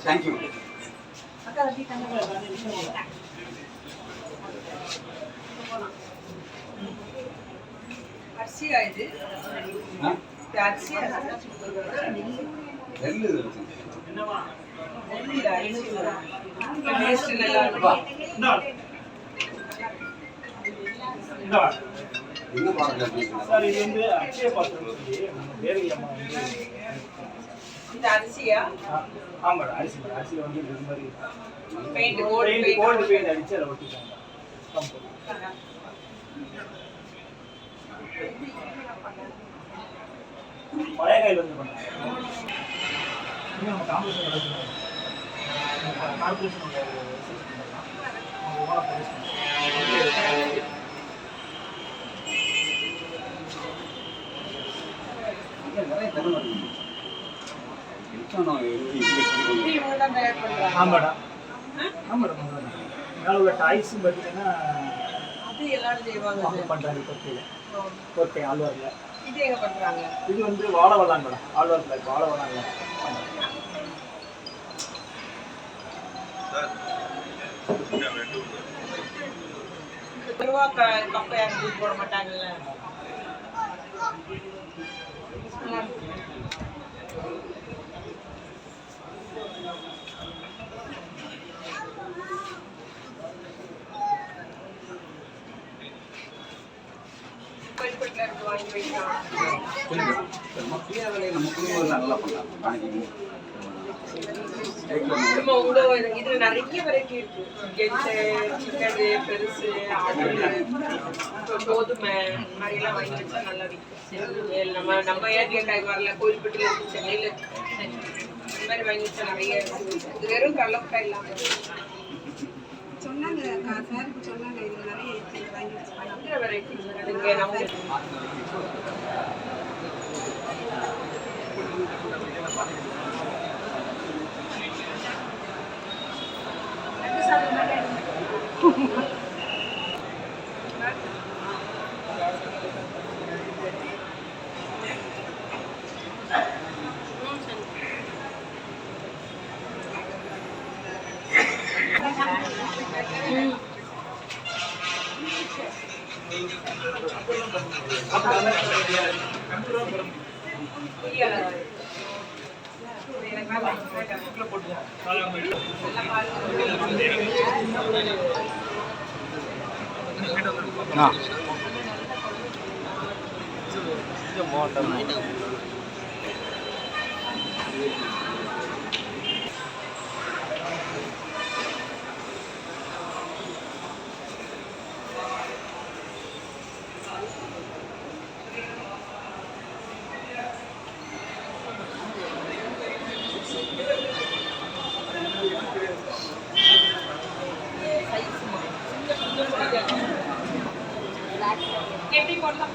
Thank you. அரிசியா இது அரிசியா நெல்லு என்னவா நெல்லில டேஸ்ட் நல்லா இருக்கும் என்ன பாருங்க சார் இது வந்து அக்ஷய பாத்திரம் தேவி அம்மா வந்து இந்த அரிசியா ஆமா அரிசி வந்து இந்த மாதிரி பெயிண்ட் கோல்ட் பெயிண்ட் அடிச்சு அதை ஒட்டிட்டாங்க மலையாயில் வந்து பண்ணாங்க நம்ம காம்படிஷன் நடக்குது கார்பரேஷனோட நிறைய தருணம் மேல உள்ள டாய்ஸும் பார்த்தீங்கன்னா அது எல்லாரும் செய்வாங்க பண்றாங்க கொர்க்கை ஆழ்வார்ல இது எங்க பண்றாங்க இது வந்து வாழவளான் மேடம் ஆழ்வார்ல வாழவளான்ல கப்பை யாரும் போட மாட்டாங்கல்ல இதுல நிறைய வெரைட்டி இருக்கு பெருசு கோதுமை இந்த மாதிரி எல்லாம் வாங்கி வச்சா நல்லா விற்கும் நம்ம ஏரியா காய்வாரில் கோயில்பட்டியில் இருக்கு சென்னையில் இந்த மாதிரி வாங்கி வச்சா நிறைய இது வெறும் கடலக்காய் இல்லாமல் சொன்னாங்க சாருக்கு சொன்னாங்க இது நிறைய வாங்கி வச்சுருக்காங்க நிறைய வெரைட்டி இங்கே நம்ம எப்படி போடலாம்